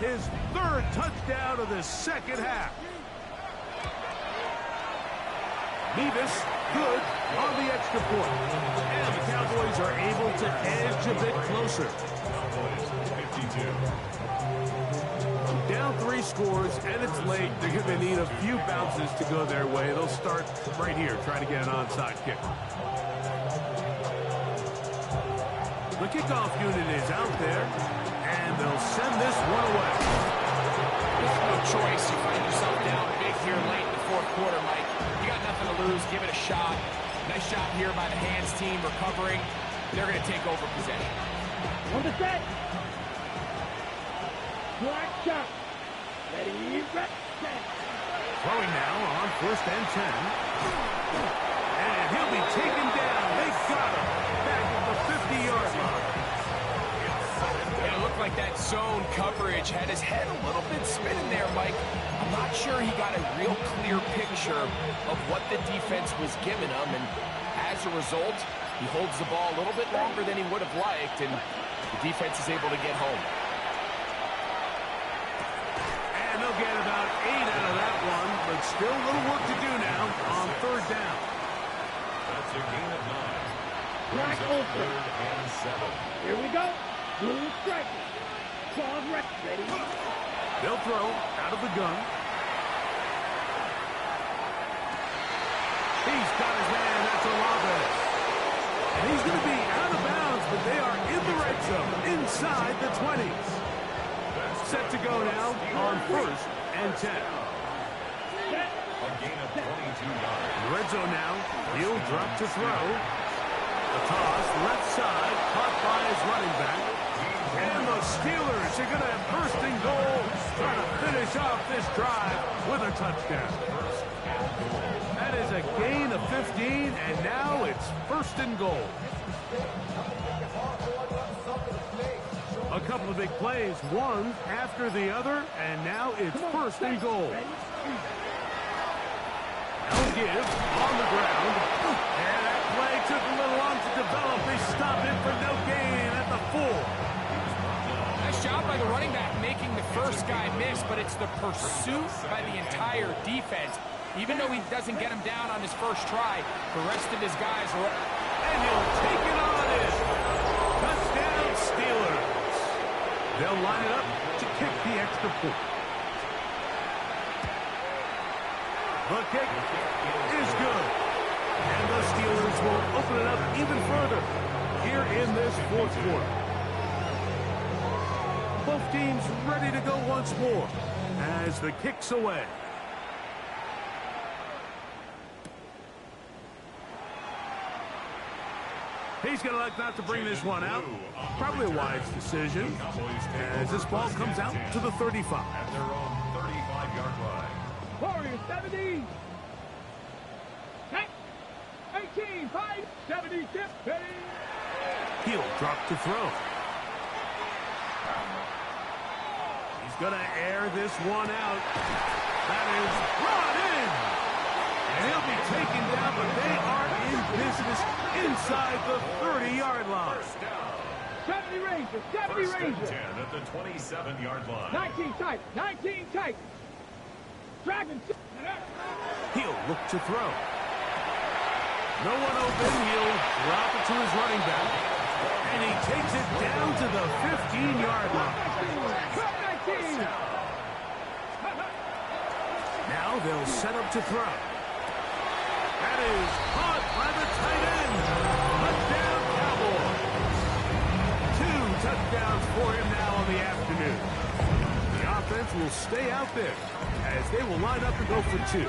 His 3rd touchdown of the second half. Nevis, good on the extra point. And the Cowboys are able to edge a bit closer. Down 3 he scores and it's late, they're going to need a few bounces to go their way. They'll start right here, trying to get an onside kick. The kickoff unit is out there, and they'll send this one away. You have no choice. You find yourself down big here late in the fourth quarter, Mike. You got nothing to lose. Give it a shot. Nice job here by the hands team recovering. They're going to take over possession. On the set. Black shot. Ready, set. Throwing now on 1st and 10. And he'll be taken down. They got him back at the 50-yard line. It looked like that zone coverage had his head a little bit spinning there, Mike. I'm not sure he got a real clear picture of what the defense was giving him, and as a result, he holds the ball a little bit longer than he would have liked, and the defense is able to get home. And they'll get about 8 out of that one, but still a little work to do now on 3rd down. That's a gain of 9. Black open. 3rd and 7. Here we go. Blue strike. Claws ready. They'll throw out of the gun. He's got his man. That's Olave. And he's going to be out of bounds, but they are in the red zone, inside the 20s. Set to go now on 1st and 10. A gain of 22 yards. Red zone now. He'll drop to throw. The toss, left side, caught by his running back. And the Steelers are going to have 1st and goal, trying to finish off this drive with a touchdown. That is a gain of 15, and now it's 1st and goal. A couple of big plays, one after the other, and now it's 1st and goal. Now give on the ground, and that play took a little long to develop. They stop it for no gain at the 4. Nice job by the running back making the first guy miss, but it's the pursuit by the entire defense. Even though he doesn't get him down on his first try, the rest of his guys are... And he'll take it on in. Touchdown, Steelers. They'll line it up to kick the extra point. The kick is good. And the Steelers will open it up even further here in this 4th quarter. Both teams ready to go once more as the kick's away. He's going to like not to bring this one out. Probably a wise decision as this ball comes out to the 35. At their own 35-yard line. Warriors 70. 18, 5, 70, 50. He'll drop to throw. He's going to air this one out. That is brought in. And he'll be taken down, but they are in business inside the 30-yard line. 70 Rangers, 70 1st and Rangers. 10 at the 27-yard line. 19 tight, 19 tight. Dragon. He'll look to throw. No one open. He'll drop it to his running back. And he takes it down to the 15-yard line. 19. Now they'll set up to throw. That is caught by the tight end. Touchdown, Cowboys. 2 touchdowns for him now on the afternoon. The offense will stay out there as they will line up and go for 2. The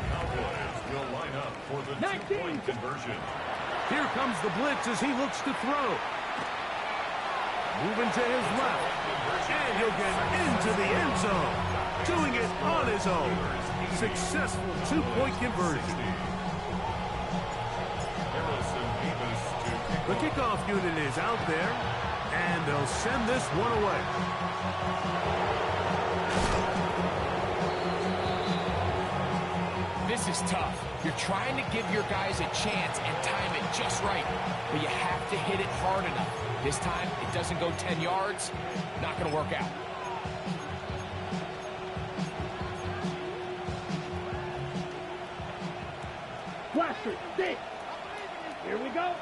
Cowboys will line up for the 2-point conversion. Here comes the blitz as he looks to throw. Moving to his left. And he'll get into the end zone. Doing it on his own. Successful 2-point conversion. The kickoff unit is out there. And they'll send this one away. This is tough. You're trying to give your guys a chance and time it just right, but you have to hit it hard enough. This time, it doesn't go 10 yards. Not going to work out. Blaster, stick. Here we go.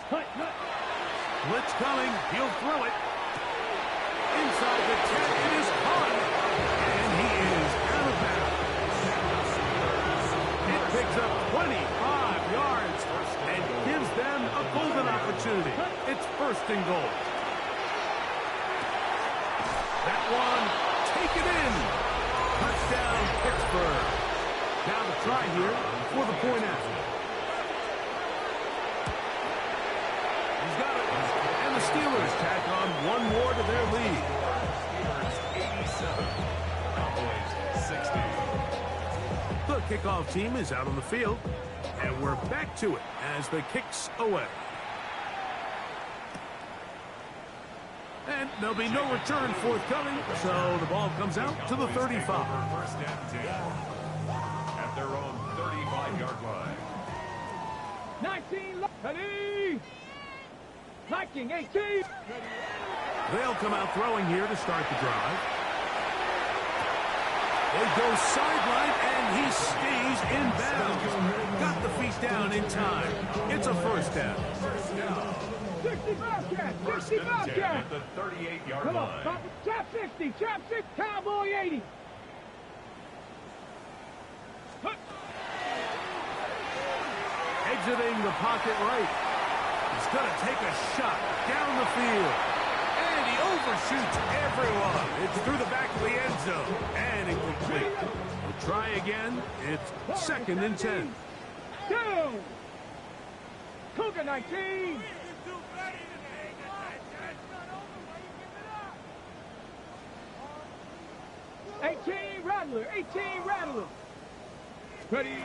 Hut. Blitz coming. He'll throw it. Inside the 10. It is caught. It's first and goal. That one, take it in. Touchdown, Pittsburgh. Now the try here for the point after. He's got it. And the Steelers tack on one more to their lead. Steelers 87, Cowboys 60. The kickoff team is out on the field, and we're back to it as the kick's away. And there'll be no return forthcoming, so the ball comes out to the 35. First and 10 at their own 35-yard line. 19, ready. Viking 18. They'll come out throwing here to start the drive. They go sideline, and he stays in bounds. Got the feet down in time. It's a first down. 65 catch, First 65 and 10 catch. at the 38-yard Come on, line. stop it. Trap 60, trap 6, Cowboy 80. Exiting the pocket right. He's going to take a shot down the field. And he overshoots everyone. It's through the back of the end zone. And incomplete. We'll try again. It's second and 10. Down. Cougar 19. Rattler, 18 Rattler. Ready.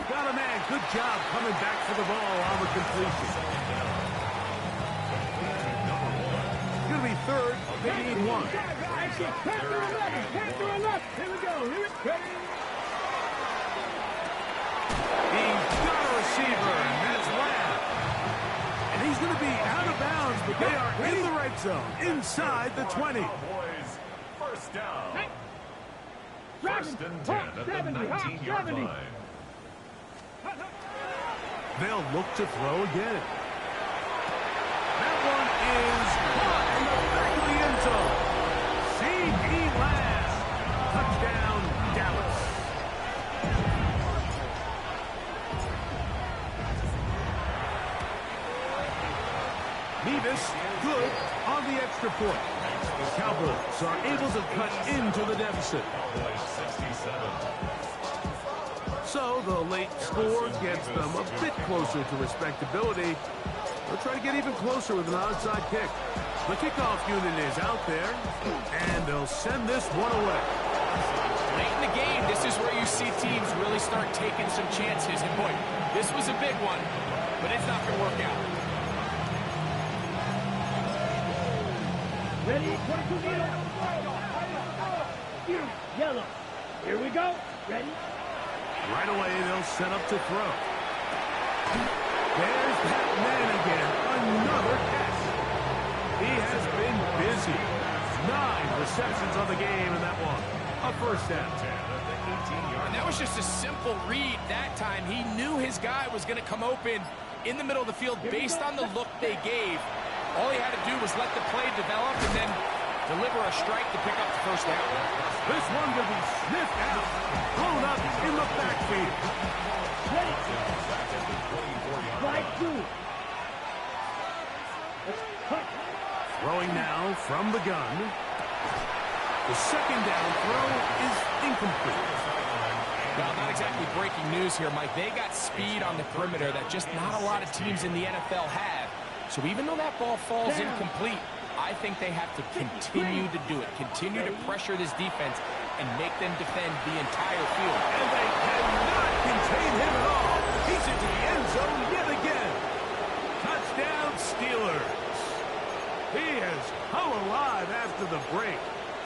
Got a man. Good job coming back for the ball on the completion. It's going to be third. They need one. Panther 11, Panther 11. Here we go. Here we go. He's got a receiver, and that's Lamb. And he's going to be out of bounds, but they are in the right zone, inside the 20. Cowboys, first down. Hey. First and 10 at the 19-yard line. They'll look to throw again. That one is caught in the back of the end zone. C.D. Lamb. Touchdown, Dallas. Nevis, good on the extra point. The Cowboys are able to cut into the deficit. Cowboys 67. So the late score gets them a bit closer to respectability. They'll try to get even closer with an onside kick. The kickoff unit is out there, and they'll send this one away. Late in the game, this is where you see teams really start taking some chances. And boy, this was a big one, but it's not going to work out. Ready? 22 meters. Yellow. Here we go. Ready? Right away, they'll set up to throw. There's that man again. Another catch. He has been busy. 9 receptions on the game in that one. A first down. And that was just a simple read that time. He knew his guy was going to come open in the middle of the field based on the look they gave. All he had to do was let the play develop and then deliver a strike to pick up the first down. This one will be sniffed out. Blown up in the backfield. Ready? Right two. Throwing now from the gun. The second down throw is incomplete. Well, not exactly breaking news here, Mike. They got speed on the perimeter that just not a lot of teams in the NFL have. So even though that ball falls incomplete, I think they have to continue to do it. Continue to pressure this defense and make them defend the entire field. And they cannot contain him at all. He's into the end zone yet again. Touchdown, Steelers. He has come alive after the break.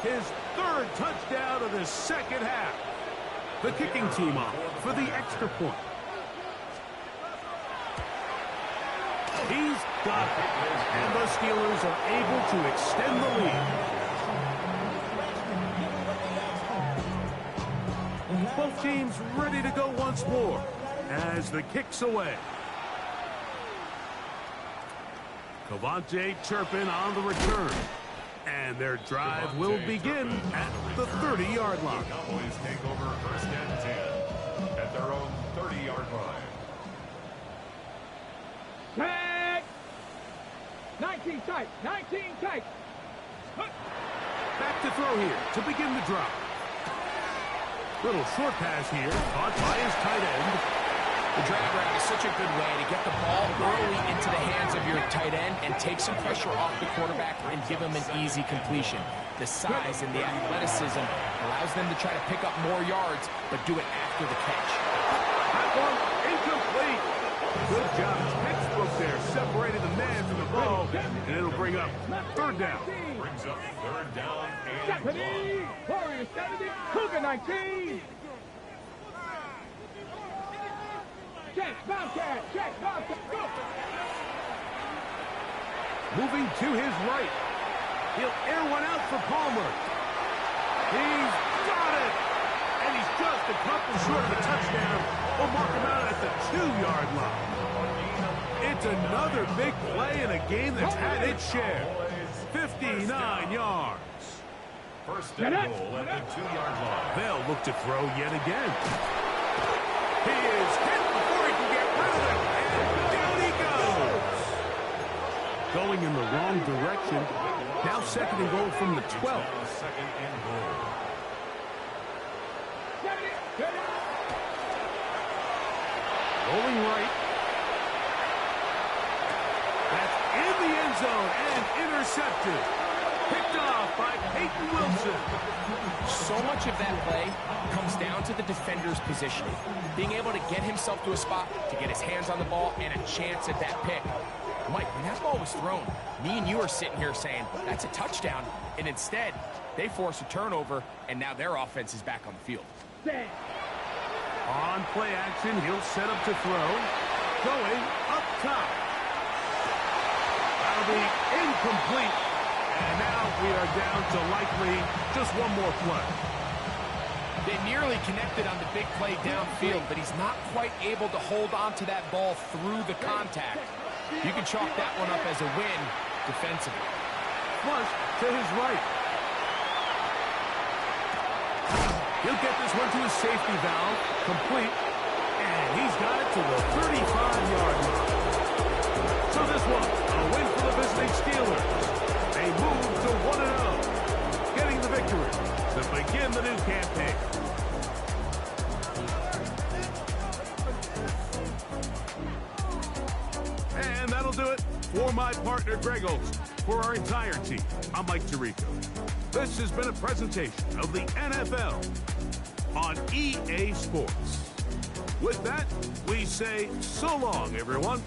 His third touchdown of the second half. The kicking team off for the extra point. He's got it. And the Steelers are able to extend the lead. Both teams ready to go once more as the kick's away. Cavante Turpin on the return. And their drive will begin at the 30-yard line. Cowboys take over first and 10 at their own 30-yard line. Tag! 19 tight, 19 tight. Back to throw here to begin the drop. Little short pass here, caught by his tight end. The drag route is such a good way to get the ball early into the hands of your tight end and take some pressure off the quarterback and give him an easy completion. The size and the athleticism allows them to try to pick up more yards, but do it after the catch. That one incomplete. Good job. Textbook there. Separated the man from the ball, and it'll bring up third down. Brings up third down and 70, Warriors 70, Cougar 19. Check, Bobcat, check, Bobcat, go. Moving to his right. He'll air one out for Palmer. He's got it. And he's just a couple short of a touchdown. We'll mark him out at the 2-yard line. It's another big play in a game that's had its share. 59 yards. first and goal at the 2-yard line. They'll look to throw yet again. He is hit before he can get rid of it. And down he goes. Going in the wrong direction. Now second and goal from the 12. Second and goal. Rolling right. That's in the end zone and intercepted. Picked off by Peyton Wilson. So much of that play comes down to the defender's positioning. Being able to get himself to a spot, to get his hands on the ball, and a chance at that pick. Mike, when that ball was thrown, me and you are sitting here saying, that's a touchdown. And instead, they force a turnover, and now their offense is back on the field. On play action, he'll set up to throw. Going up top. That'll be incomplete. And now we are down to likely just one more play. They nearly connected on the big play downfield, but he's not quite able to hold on to that ball through the contact. You can chalk that one up as a win defensively. Flush to his right. He'll get this one to his safety valve, complete, and he's got it to the 35-yard line. So this one, a win for the visiting Steelers. They move to 1-0, getting the victory to begin the new campaign. And that'll do it for my partner, Greg Olson. For our entire team, I'm Mike Tirico. This has been a presentation of the NFL on EA Sports. With that, we say so long, everyone.